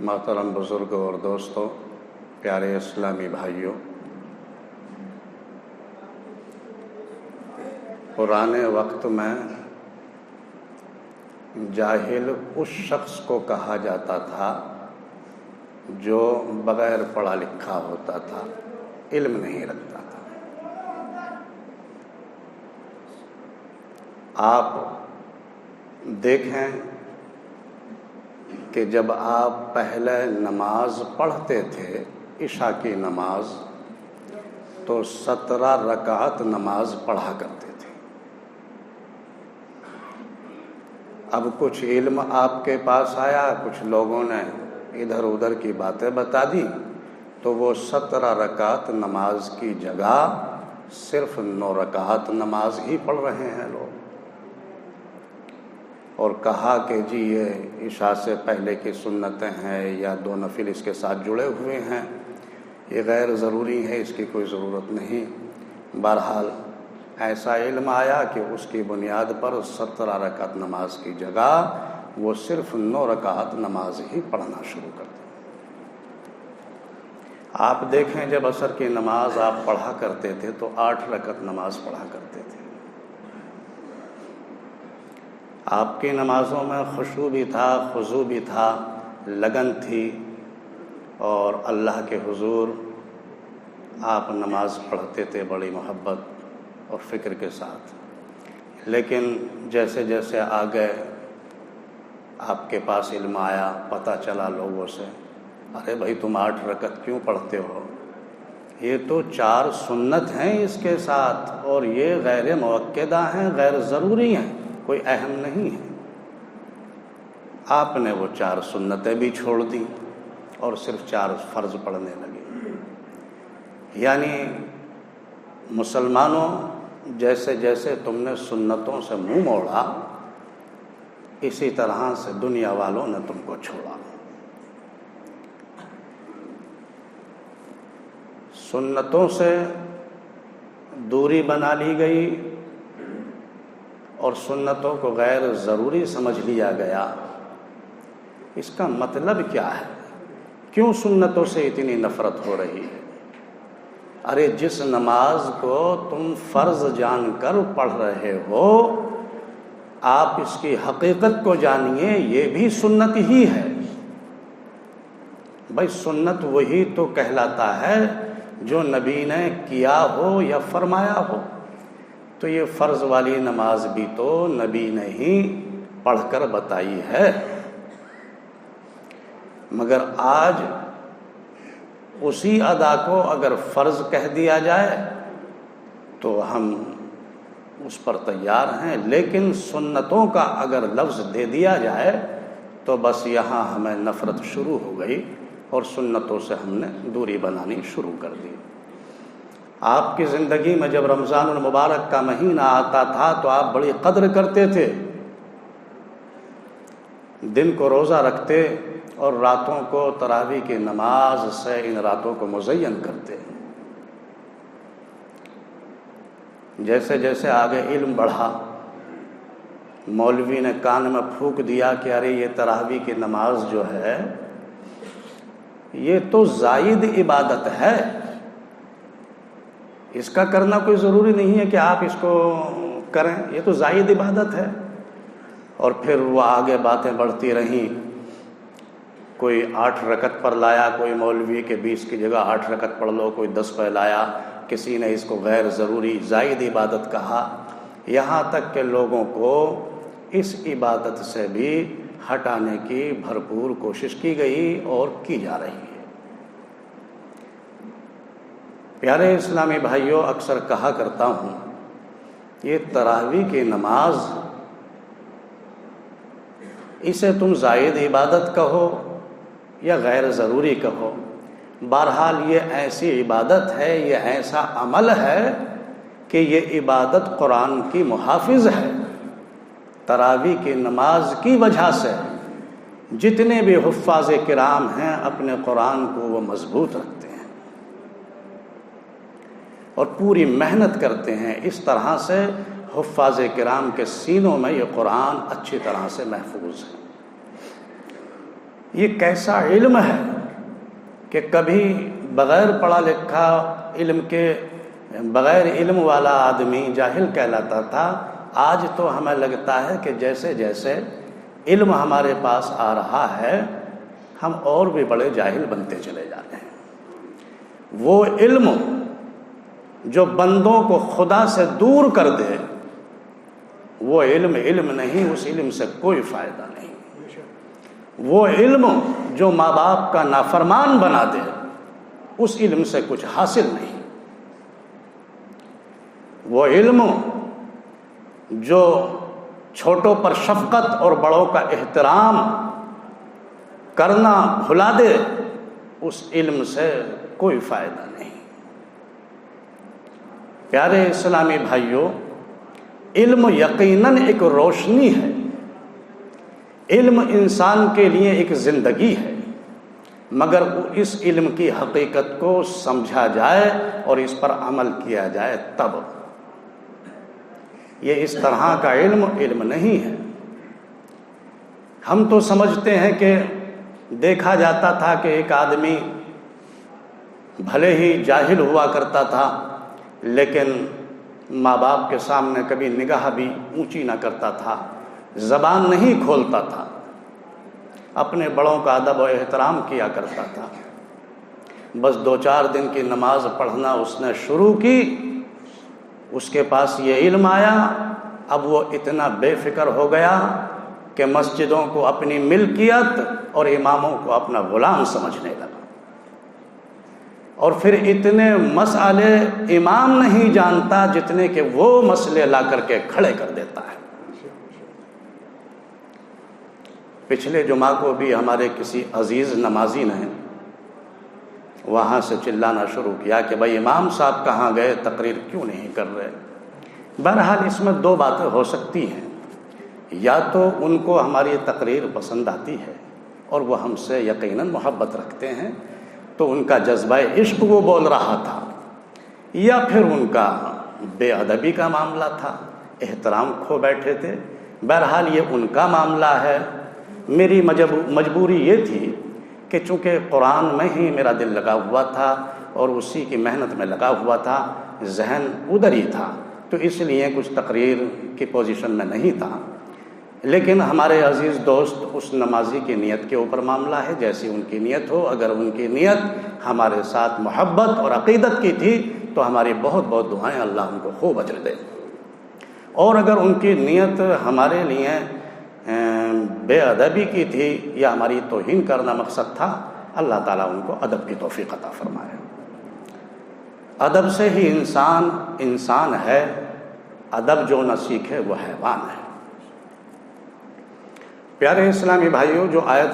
محترم بزرگوں اور دوستوں، پیارے اسلامی بھائیوں، پرانے وقت میں جاہل اس شخص کو کہا جاتا تھا جو بغیر پڑھا لکھا ہوتا تھا، علم نہیں رکھتا تھا۔ آپ دیکھیں کہ جب آپ پہلے نماز پڑھتے تھے، عشاء کی نماز، تو 17 رکعت نماز پڑھا کرتے تھے۔ اب کچھ علم آپ کے پاس آیا، کچھ لوگوں نے ادھر ادھر کی باتیں بتا دی، تو وہ 17 رکعت نماز کی جگہ صرف 9 رکعت نماز ہی پڑھ رہے ہیں لوگ، اور کہا کہ جی یہ عشاء سے پہلے کی سنتیں ہیں یا 2 نفل اس کے ساتھ جڑے ہوئے ہیں، یہ غیر ضروری ہے، اس کی کوئی ضرورت نہیں۔ بہرحال ایسا علم آیا کہ اس کی بنیاد پر 17 رکعت نماز کی جگہ وہ صرف 9 رکعت نماز ہی پڑھنا شروع کر دیا۔ آپ دیکھیں جب عصر کی نماز آپ پڑھا کرتے تھے تو 8 رکعت نماز پڑھا کرتے تھے۔ آپ کی نمازوں میں خشوع بھی تھا، خضوع بھی تھا، لگن تھی، اور اللہ کے حضور آپ نماز پڑھتے تھے بڑی محبت اور فکر کے ساتھ۔ لیکن جیسے جیسے آگے آپ کے پاس علم آیا، پتہ چلا لوگوں سے، ارے بھائی تم 8 رکعت کیوں پڑھتے ہو؟ یہ تو 4 سنت ہیں اس کے ساتھ، اور یہ غیر مؤکدہ ہیں، غیر ضروری ہیں، کوئی اہم نہیں ہے۔ آپ نے وہ 4 سنتیں بھی چھوڑ دی اور صرف 4 فرض پڑھنے لگے۔ یعنی مسلمانوں، جیسے جیسے تم نے سنتوں سے منہ موڑا، اسی طرح سے دنیا والوں نے تم کو چھوڑا۔ سنتوں سے دوری بنا لی گئی اور سنتوں کو غیر ضروری سمجھ لیا گیا۔ اس کا مطلب کیا ہے؟ کیوں سنتوں سے اتنی نفرت ہو رہی ہے؟ ارے جس نماز کو تم فرض جان کر پڑھ رہے ہو، آپ اس کی حقیقت کو جانیے، یہ بھی سنت ہی ہے۔ بھائی سنت وہی تو کہلاتا ہے جو نبی نے کیا ہو یا فرمایا ہو۔ تو یہ فرض والی نماز بھی تو نبی نے ہی پڑھ کر بتائی ہے، مگر آج اسی ادا کو اگر فرض کہہ دیا جائے تو ہم اس پر تیار ہیں، لیکن سنتوں کا اگر لفظ دے دیا جائے تو بس یہاں ہمیں نفرت شروع ہو گئی اور سنتوں سے ہم نے دوری بنانی شروع کر دی۔ آپ کی زندگی میں جب رمضان المبارک کا مہینہ آتا تھا تو آپ بڑی قدر کرتے تھے، دن کو روزہ رکھتے اور راتوں کو تراویح کی نماز سے ان راتوں کو مزین کرتے۔ جیسے جیسے آگے علم بڑھا، مولوی نے کان میں پھونک دیا کہ ارے یہ تراویح کی نماز جو ہے یہ تو زائد عبادت ہے، اس کا کرنا کوئی ضروری نہیں ہے کہ آپ اس کو کریں، یہ تو زائد عبادت ہے۔ اور پھر وہ آگے باتیں بڑھتی رہیں، کوئی 8 رکعت پر لایا، کوئی مولوی کے 20 کی جگہ 8 رکعت پڑھ لو، کوئی 10 پہ لایا، کسی نے اس کو غیر ضروری زائد عبادت کہا، یہاں تک کہ لوگوں کو اس عبادت سے بھی ہٹانے کی بھرپور کوشش کی گئی اور کی جا رہی ہے۔ پیارے اسلامی بھائیوں، اکثر کہا کرتا ہوں، یہ تراویح کی نماز، اسے تم زائد عبادت کہو یا غیر ضروری کہو، بہرحال یہ ایسی عبادت ہے، یہ ایسا عمل ہے کہ یہ عبادت قرآن کی محافظ ہے۔ تراویح کی نماز کی وجہ سے جتنے بھی حفاظ کرام ہیں اپنے قرآن کو وہ مضبوط رکھتے ہیں اور پوری محنت کرتے ہیں، اس طرح سے حفاظ کرام کے سینوں میں یہ قرآن اچھی طرح سے محفوظ ہے۔ یہ کیسا علم ہے کہ کبھی بغیر پڑھا لکھا بغیر علم والا آدمی جاہل کہلاتا تھا، آج تو ہمیں لگتا ہے کہ جیسے جیسے علم ہمارے پاس آ رہا ہے ہم اور بھی بڑے جاہل بنتے چلے جا رہے ہیں۔ وہ علم جو بندوں کو خدا سے دور کر دے، وہ علم نہیں، اس علم سے کوئی فائدہ نہیں۔ وہ علم جو ماں باپ کا نافرمان بنا دے، اس علم سے کچھ حاصل نہیں۔ وہ علم جو چھوٹوں پر شفقت اور بڑوں کا احترام کرنا بھلا دے، اس علم سے کوئی فائدہ نہیں۔ پیارے اسلامی بھائیوں، علم یقیناً ایک روشنی ہے، علم انسان کے لیے ایک زندگی ہے، مگر اس علم کی حقیقت کو سمجھا جائے اور اس پر عمل کیا جائے تب۔ یہ اس طرح کا علم نہیں ہے۔ ہم تو سمجھتے ہیں کہ دیکھا جاتا تھا کہ ایک آدمی بھلے ہی جاہل ہوا کرتا تھا لیکن ماں باپ کے سامنے کبھی نگاہ بھی اونچی نہ کرتا تھا، زبان نہیں کھولتا تھا، اپنے بڑوں کا ادب و احترام کیا کرتا تھا۔ بس 2-4 دن کی نماز پڑھنا اس نے شروع کی، اس کے پاس یہ علم آیا، اب وہ اتنا بے فکر ہو گیا کہ مسجدوں کو اپنی ملکیت اور اماموں کو اپنا غلام سمجھنے لگا، اور پھر اتنے مسئلے امام نہیں جانتا جتنے کہ وہ مسئلے لا کر کے کھڑے کر دیتا ہے۔ پچھلے جمعہ کو بھی ہمارے کسی عزیز نمازی نے وہاں سے چلانا شروع کیا کہ بھائی امام صاحب کہاں گئے، تقریر کیوں نہیں کر رہے۔ بہرحال اس میں 2 باتیں ہو سکتی ہیں، یا تو ان کو ہماری تقریر پسند آتی ہے اور وہ ہم سے یقیناً محبت رکھتے ہیں تو ان کا جذبہ عشق وہ بول رہا تھا، یا پھر ان کا بے ادبی کا معاملہ تھا، احترام کھو بیٹھے تھے۔ بہرحال یہ ان کا معاملہ ہے۔ میری مجبوری یہ تھی کہ چونکہ قرآن میں ہی میرا دل لگا ہوا تھا اور اسی کی محنت میں لگا ہوا تھا، ذہن ادھر ہی تھا، تو اس لیے کچھ تقریر کی پوزیشن میں نہیں تھا۔ لیکن ہمارے عزیز دوست، اس نمازی کی نیت کے اوپر معاملہ ہے، جیسی ان کی نیت ہو۔ اگر ان کی نیت ہمارے ساتھ محبت اور عقیدت کی تھی تو ہماری بہت بہت دعائیں، اللہ ان کو خوب اجر دے۔ اور اگر ان کی نیت ہمارے لیے بے ادبی کی تھی یا ہماری توہین کرنا مقصد تھا، اللہ تعالیٰ ان کو ادب کی توفیق عطا فرمائے۔ ادب سے ہی انسان ہے، ادب جو نہ سیکھے وہ حیوان ہے۔ پیارے اسلامی بھائیوں، جو آیت